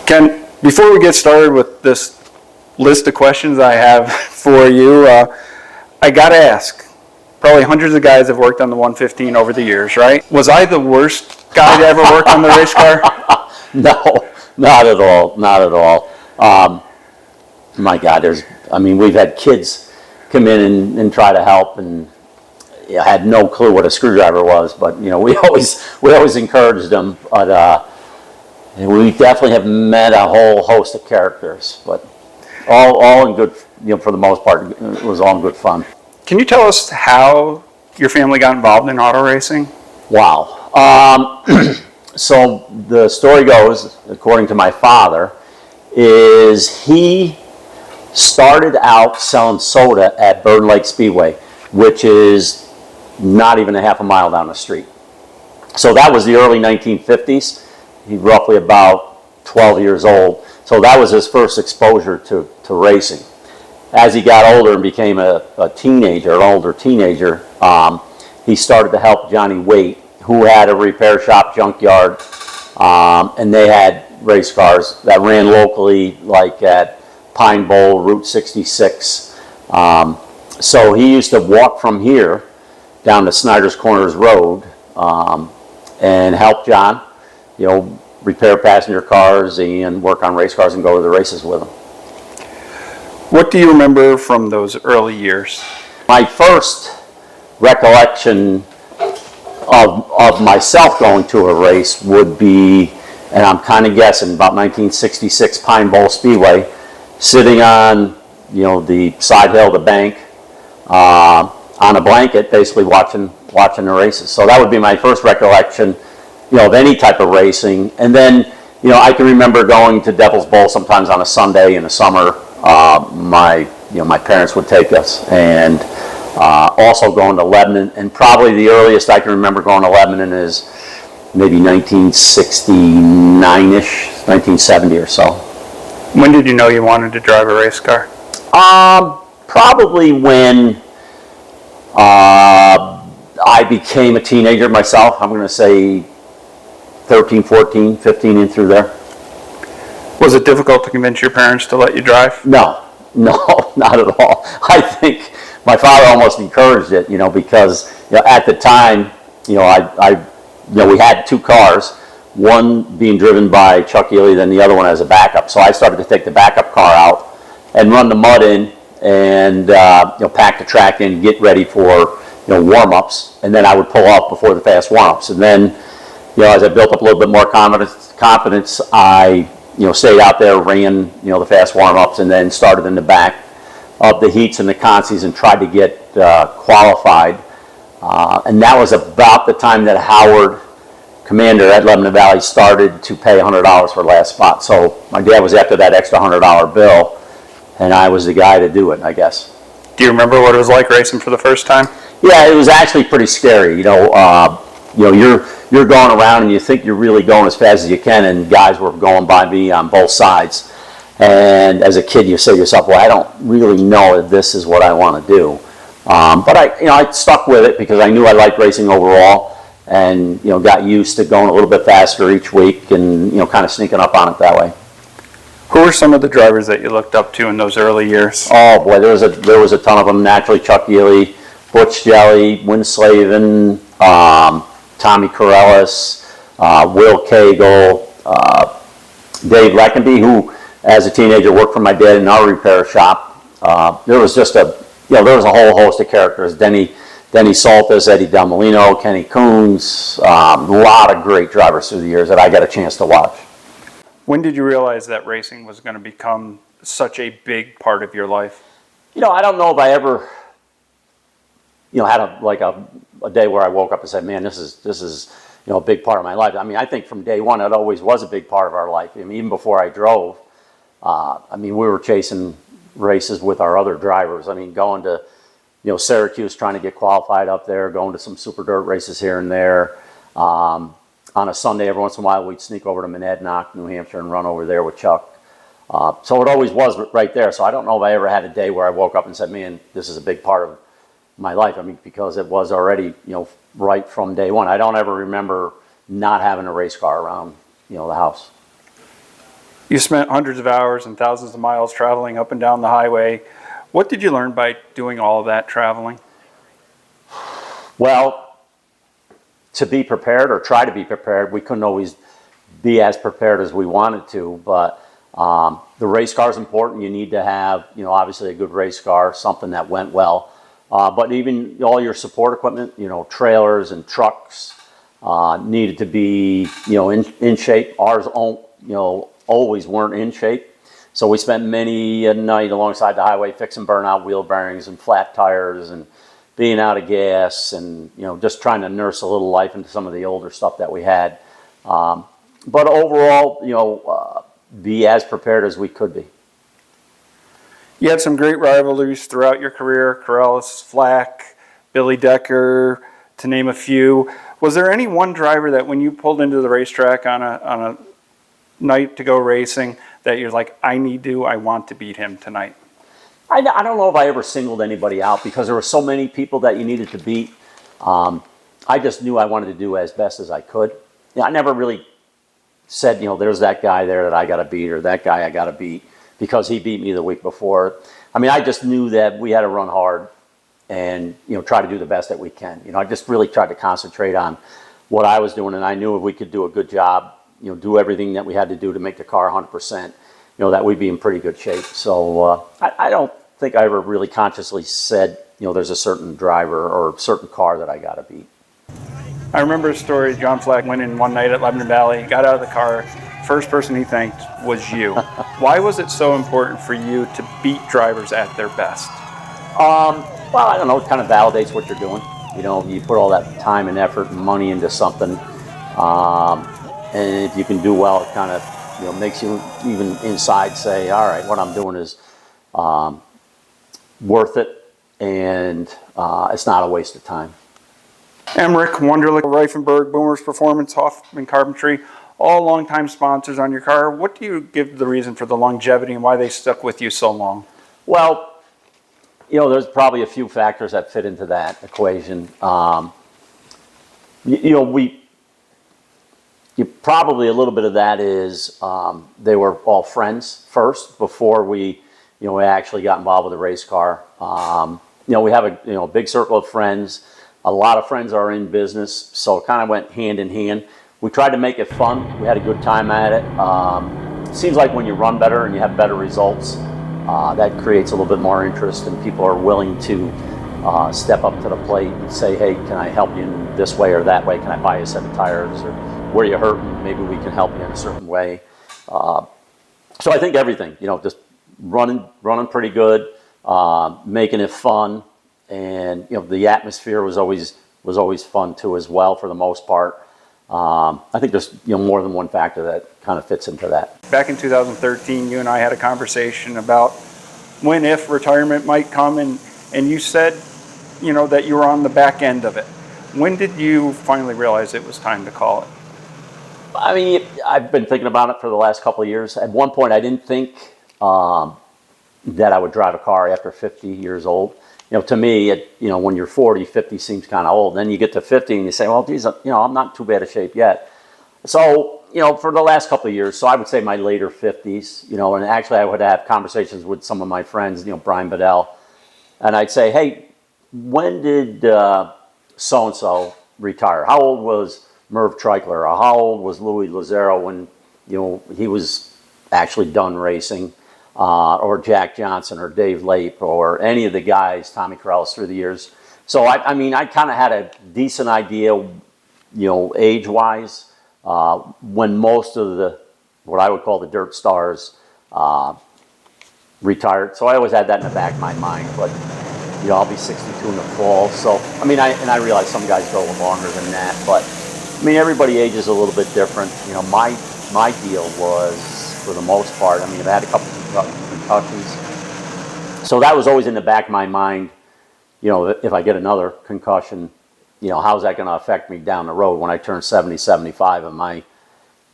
Ken, before we get started with this list of questions I have for you, I got to ask, probably hundreds of guys have worked on the 115 over the years, right? Was I the worst guy to ever work on the race car? No, not at all, not at all. My God, we've had kids come in and try to help, and I had no clue what a screwdriver was, but we always encouraged them. But we definitely have met a whole host of characters, but all in good, for the most part, it was all in good fun. Can you tell us how your family got involved in auto racing? Wow. So the story goes, according to my father, is he started out selling soda at Burton Lake Speedway, which is not even a half a mile down the street. So that was the early 1950s. He's roughly about 12 years old. So that was his first exposure to racing. As he got older and became an older teenager, he started to help Johnny Waite, who had a repair shop, junkyard, and they had race cars that ran locally, like at Pine Bowl, Route 66. So he used to walk from here down to Snyder's Corners Road and help John, repair passenger cars and work on race cars and go to the races with him. What do you remember from those early years? My first recollection of myself going to a race would be, and I'm kind of guessing, about 1966 Pine Bowl Speedway, sitting on the side hill of the bank on a blanket, basically watching the races. So that would be my first recollection of any type of racing. And then I can remember going to Devil's Bowl sometimes on a Sunday in the summer. My parents would take us, and also going to Lebanon. And probably the earliest I can remember going to Lebanon is maybe 1969-ish, 1970 or so. When did you know you wanted to drive a race car? Probably when I became a teenager myself. I'm going to say 13, 14, 15 in through there. Was it difficult to convince your parents to let you drive? No, not at all. I think my father almost encouraged it, because at the time, we had two cars, one being driven by Chuck Ely, then the other one as a backup. So I started to take the backup car out and run the mud in and pack the track in, get ready for warm-ups, and then I would pull off before the fast warm-ups. And then as I built up a little bit more confidence, I stayed out there, ran the fast warm-ups, and then started in the back of the heats and the consies and tried to get qualified. And that was about the time that Howard, commander at Lebanon Valley, started to pay $100 for last spot. So my dad was after that extra $100 bill, and I was the guy to do it, I guess. Do you remember what it was like racing for the first time? Yeah, it was actually pretty scary. You're going around and you think you're really going as fast as you can, and guys were going by me on both sides. And as a kid, you say to yourself, well, I don't really know if this is what I want to do. But I stuck with it because I knew I liked racing overall, and got used to going a little bit faster each week, and kind of sneaking up on it that way. Who were some of the drivers that you looked up to in those early years? Oh boy, there was a ton of them. Naturally, Chuck Ely, Butch Jelly, Win Slavin, Tommy Corellis, Will Cagle, Dave Leckenby, who as a teenager worked for my dad in our repair shop. There was just there was a whole host of characters. Denny Saltis, Eddie Del Molino, Kenny Coons, a lot of great drivers through the years that I got a chance to watch. When did you realize that racing was going to become such a big part of your life? I don't know if I ever had a day where I woke up and said, man, this is a big part of my life. I think from day one, it always was a big part of our life. Even before I drove, we were chasing races with our other drivers. Going to, Syracuse, trying to get qualified up there, going to some super dirt races here and there. On a Sunday, every once in a while, we'd sneak over to Monadnock, New Hampshire, and run over there with Chuck. So it always was right there. So I don't know if I ever had a day where I woke up and said, man, this is a big part of my life. Because it was already, right from day one. I don't ever remember not having a race car around, the house. You spent hundreds of hours and thousands of miles traveling up and down the highway. What did you learn by doing all of that traveling? Well, to be prepared or try to be prepared, we couldn't always be as prepared as we wanted to, but the race car is important. You need to have, obviously a good race car, something that went well. But even all your support equipment, trailers and trucks needed to be, in shape. Ours, always weren't in shape. So we spent many a night alongside the highway fixing burnout wheel bearings and flat tires and being out of gas and, just trying to nurse a little life into some of the older stuff that we had. But overall, be as prepared as we could be. You had some great rivalries throughout your career, Corrales, Flack, Billy Decker, to name a few. Was there any one driver that when you pulled into the racetrack on a night to go racing that you're like, I want to beat him tonight? I don't know if I ever singled anybody out because there were so many people that you needed to beat. I just knew I wanted to do as best as I could. I never really said, there's that guy there that I got to beat or that guy I got to beat because he beat me the week before. I just knew that we had to run hard and, try to do the best that we can. I just really tried to concentrate on what I was doing, and I knew if we could do a good job, do everything that we had to do to make the car 100%, that we'd be in pretty good shape. So I don't think I ever really consciously said, there's a certain driver or certain car that I got to beat. I remember a story. John Flack went in one night at Lebanon Valley, got out of the car. First person he thanked was you. Why was it so important for you to beat drivers at their best? Well, I don't know. It kind of validates what you're doing. You put all that time and effort and money into something, and if you can do well, it kind of makes you even inside say, all right, what I'm doing is worth it, and it's not a waste of time. Emmerich, Wunderlich, Reifenberg, Boomer's Performance, Hoffman Carpentry, all longtime sponsors on your car. What do you give the reason for the longevity and why they stuck with you so long? Well, there's probably a few factors that fit into that equation. Probably a little bit of that is they were all friends first before we actually got involved with the race car. We have a big circle of friends. A lot of friends are in business, so it kind of went hand in hand. We tried to make it fun. We had a good time at it. It seems like when you run better and you have better results, that creates a little bit more interest, and people are willing to step up to the plate and say, hey, can I help you in this way or that way? Can I buy you a set of tires? Or where you hurt, maybe we can help you in a certain way. So I think everything, just running pretty good, making it fun, and the atmosphere was always fun too as well for the most part. I think there's more than one factor that kind of fits into that. Back in 2013, you and I had a conversation about when, if retirement might come, and you said, that you were on the back end of it. When did you finally realize it was time to call it? I've been thinking about it for the last couple of years. At one point, I didn't think that I would drive a car after 50 years old. To me, when you're 40, 50 seems kind of old. Then you get to 50 and you say, well, geez, I'm not too bad a shape yet. So, for the last couple of years, so I would say my later 50s, and actually I would have conversations with some of my friends, Brian Bedell, and I'd say, hey, when did so-and-so retire? How old was Merv Treichler? Or how old was Louis Lazaro when, he was actually done racing? Or Jack Johnson or Dave Lape or any of the guys, Tommy Corrales, through the years. So I kind of had a decent idea, age-wise, when most of what I would call the dirt stars retired. So I always had that in the back of my mind. But I'll be 62 in the fall. So I realize some guys go longer than that. But everybody ages a little bit different. My deal was, for the most part, I've had a couple concussions. So that was always in the back of my mind, if I get another concussion, how's that going to affect me down the road when I turn 70, 75? Am I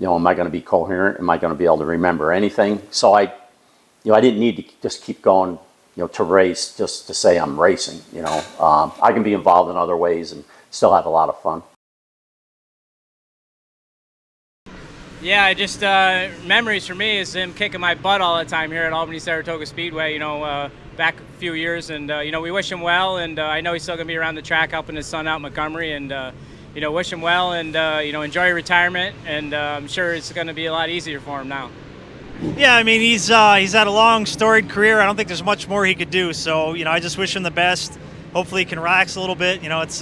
going to be coherent? Am I going to be able to remember anything? So I didn't need to just keep going, to race just to say I'm racing. I can be involved in other ways and still have a lot of fun. Yeah, I just memories for me is him kicking my butt all the time here at Albany-Saratoga Speedway. Back a few years, and we wish him well. And I know he's still gonna be around the track helping his son out in Montgomery. And wish him well, and enjoy retirement. And I'm sure it's gonna be a lot easier for him now. Yeah, I mean he's had a long, storied career. I don't think there's much more he could do. So I just wish him the best. Hopefully he can relax a little bit. It's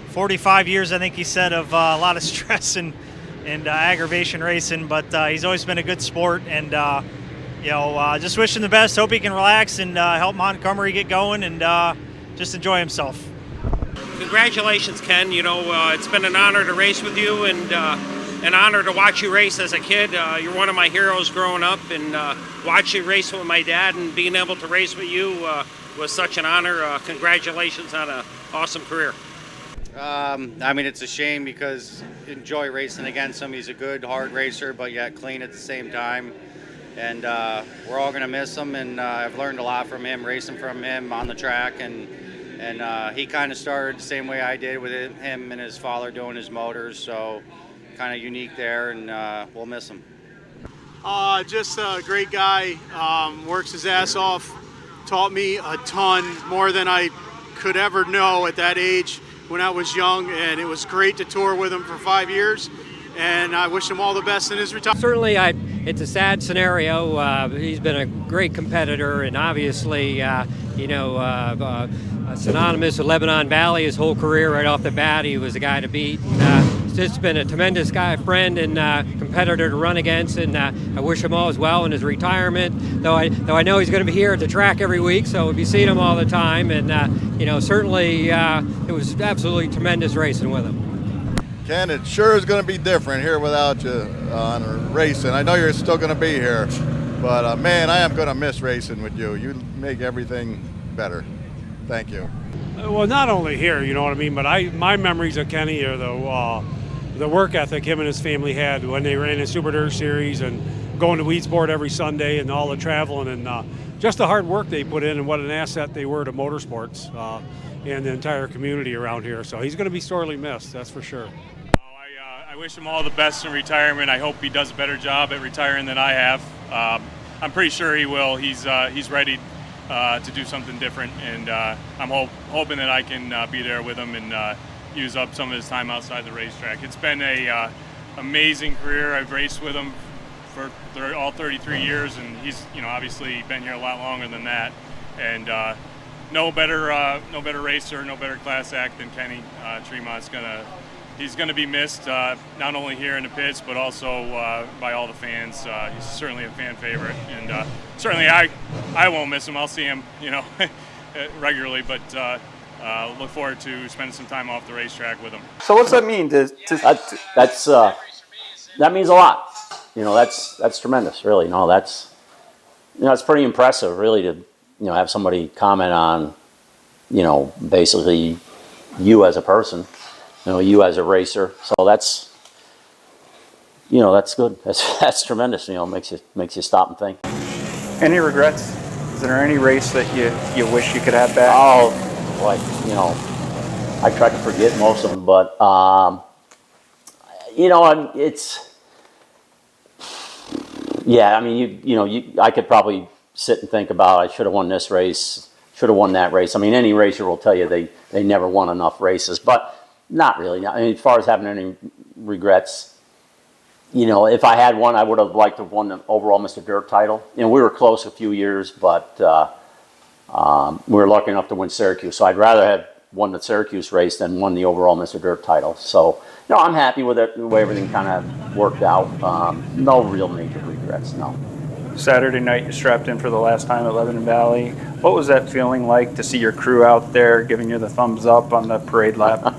45 years, I think he said, of a lot of stress and aggravation racing, but he's always been a good sport, and just wish him the best. Hope he can relax and help Montgomery get going and just enjoy himself. Congratulations, Ken. It's been an honor to race with you, and an honor to watch you race as a kid. You're one of my heroes growing up, and watching you race with my dad and being able to race with you was such an honor. Congratulations on an awesome career. I mean, it's a shame because enjoy racing against him. He's a good, hard racer, but yet clean at the same time. And we're all going to miss him, and I've learned a lot from him, racing from him on the track. And he kind of started the same way I did with him and his father doing his motors, so kind of unique there, and we'll miss him. Just a great guy, works his ass off, taught me a ton, more than I could ever know at that age when I was young, and it was great to tour with him for 5 years, and I wish him all the best in his retirement. Certainly, it's a sad scenario. He's been a great competitor, and obviously, synonymous with Lebanon Valley his whole career. Right off the bat, he was a guy to beat. He's just been a tremendous guy, friend, and competitor to run against, and I wish him all as well in his retirement. Though I know he's going to be here at the track every week, so we'll be seeing him all the time. And certainly it was absolutely tremendous racing with him. Ken, it sure is going to be different here without you on racing. I know you're still going to be here, but man, I am going to miss racing with you. You make everything better. Thank you. Well, not only here, you know what I mean, but my memories of Kenny are the work ethic him and his family had when they ran the Super Dirt Series and going to Weedsport every Sunday and all the traveling and just the hard work they put in and what an asset they were to motorsports and the entire community around here. So he's going to be sorely missed, that's for sure. I wish him all the best in retirement. I hope he does a better job at retiring than I have. I'm pretty sure he will. He's ready to do something different, and I'm hoping that I can be there with him and use up some of his time outside the racetrack. It's been a amazing career. I've raced with him for all 33 years, and he's obviously been here a lot longer than that. And no better racer, no better class act than Kenny Tremont's He's going to be missed, not only here in the pits, but also by all the fans. He's certainly a fan favorite, and certainly I won't miss him. I'll see him, regularly, but look forward to spending some time off the racetrack with him. So what's that mean? That means a lot. That's tremendous, really. No, that's it's pretty impressive, really, to have somebody comment on, basically you as a person. You as a racer, so that's good. That's tremendous. Makes you stop and think. Any regrets? Is there any race that you wish you could have back? Oh, I try to forget most of them, but yeah. I mean, I could probably sit and think about I should have won this race, should have won that race. I mean, any racer will tell you they never won enough races, but. Not really. I mean, as far as having any regrets, if I had one, I would have liked to have won the overall Mr. Dirt title. We were close a few years, but we were lucky enough to win Syracuse. So I'd rather have won the Syracuse race than won the overall Mr. Dirt title. So, I'm happy with it, the way everything kind of worked out. No real major regrets, no. Saturday night, you strapped in for the last time at Lebanon Valley. What was that feeling like to see your crew out there giving you the thumbs up on the parade lap?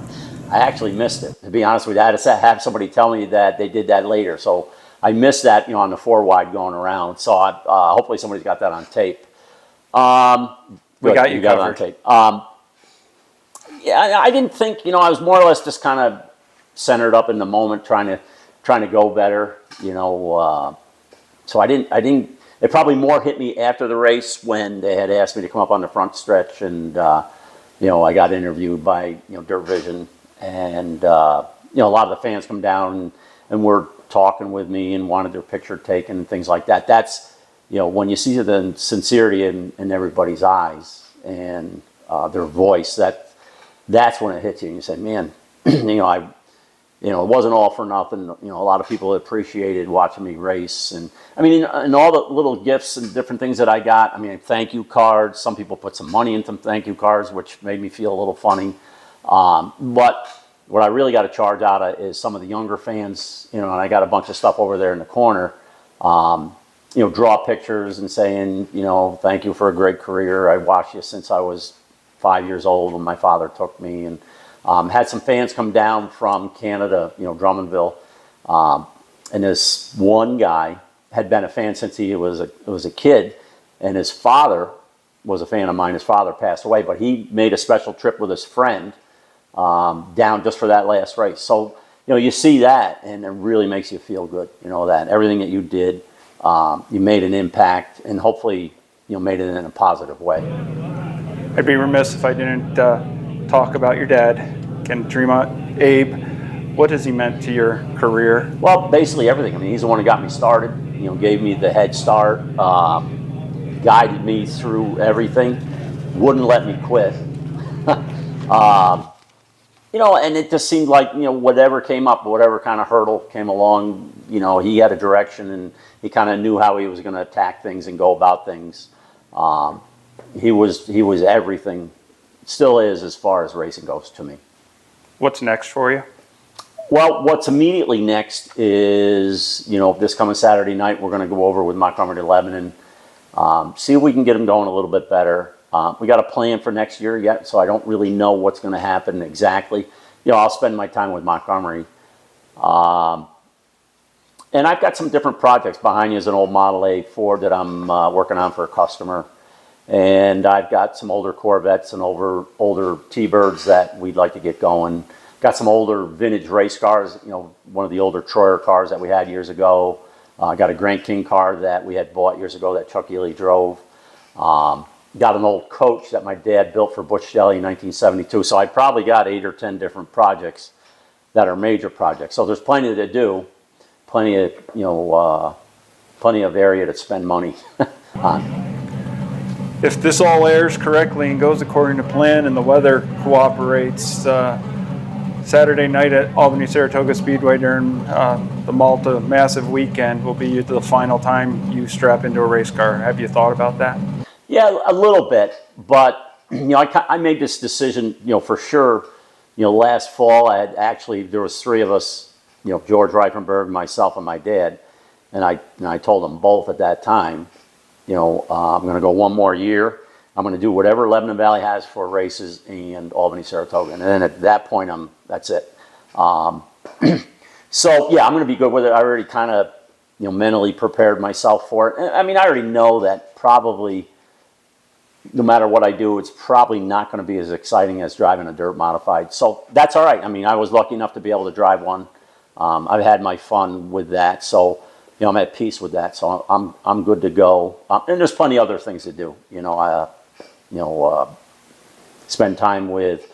I actually missed it, to be honest with you. I had to have somebody tell me that they did that later. So I missed that, on the 4-wide going around. So hopefully somebody's got that on tape. We got you covered. It on tape. Yeah, I didn't think, I was more or less just kind of centered up in the moment, trying to go better, So I didn't. It probably more hit me after the race when they had asked me to come up on the front stretch, and I got interviewed by Dirt Vision. And a lot of the fans come down and we're talking with me and wanted their picture taken and things like that. That's, when you see the sincerity in everybody's eyes and their voice, that's when it hits you. And you say, man, it wasn't all for nothing. A lot of people appreciated watching me race. And I mean, and all the little gifts and different things that I got. I mean, thank you cards. Some people put some money into thank you cards, which made me feel a little funny. But what I really got a charge out of is some of the younger fans, and I got a bunch of stuff over there in the corner, draw pictures and saying, thank you for a great career. I watched you since I was 5 years old when my father took me. And had some fans come down from Canada, Drummondville. And this one guy had been a fan since he was a kid, and his father was a fan of mine. His father passed away, but he made a special trip with his friend down just for that last race. So, you see that, and it really makes you feel good, that everything that you did, you made an impact, and hopefully, made it in a positive way. I'd be remiss if I didn't talk about your dad, Kenny Tremont. Abe, what has he meant to your career? Well, basically everything. I mean, he's the one who got me started, gave me the head start, guided me through everything, wouldn't let me quit. And it just seemed like, whatever came up, whatever kind of hurdle came along, he had a direction and he kind of knew how he was going to attack things and go about things. He was everything, still is as far as racing goes to me. What's next for you? Well, what's immediately next is, this coming Saturday night, we're going to go over with Montgomery to Lebanon, see if we can get them going a little bit better. We got a plan for next year yet, so I don't really know what's going to happen exactly. I'll spend my time with Montgomery. And I've got some different projects. Behind you is an old Model A Ford that I'm working on for a customer. And I've got some older Corvettes and older T-Birds that we'd like to get going. Got some older vintage race cars, one of the older Troyer cars that we had years ago. Got a Grand King car that we had bought years ago that Chuck Ely drove. Got an old coach that my dad built for Butch Shelley in 1972. So I probably got 8 or 10 different projects that are major projects. So there's plenty to do, plenty of area to spend money on. If this all airs correctly and goes according to plan and the weather cooperates, Saturday night at Albany-Saratoga Speedway during the Malta Massive Weekend will be the final time you strap into a race car. Have you thought about that? Yeah, a little bit, but I made this decision, for sure. Last fall, there was 3 of us, George Reifenberg, myself, and my dad, and I told them both at that time, I'm going to go one more year. I'm going to do whatever Lebanon Valley has for races and Albany-Saratoga, and then at that point, that's it. So yeah, I'm going to be good with it. I already kind of, mentally prepared myself for it. I mean, I already know that probably, no matter what I do, it's probably not going to be as exciting as driving a dirt modified. So that's all right. I mean, I was lucky enough to be able to drive one. I've had my fun with that. So, I'm at peace with that. So I'm good to go. And there's plenty of other things to do. Spend time with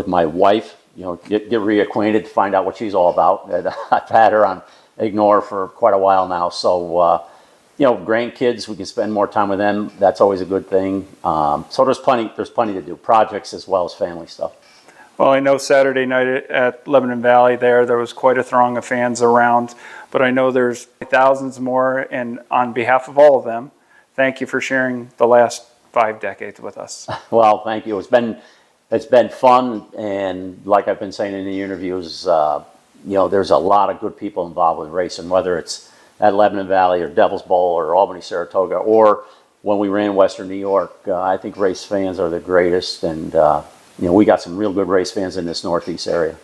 my wife. Get reacquainted, find out what she's all about. I've had her on ignore for quite a while now. So, grandkids, we can spend more time with them. That's always a good thing. So there's plenty to do, projects as well as family stuff. Well, I know Saturday night at Lebanon Valley there was quite a throng of fans around, but I know there's thousands more, and on behalf of all of them, thank you for sharing the last 5 decades with us. Well, thank you. It's been fun, and like I've been saying in the interviews, there's a lot of good people involved with racing, whether it's at Lebanon Valley or Devil's Bowl or Albany-Saratoga, or when we ran Western New York. I think race fans are the greatest, and we got some real good race fans in this Northeast area.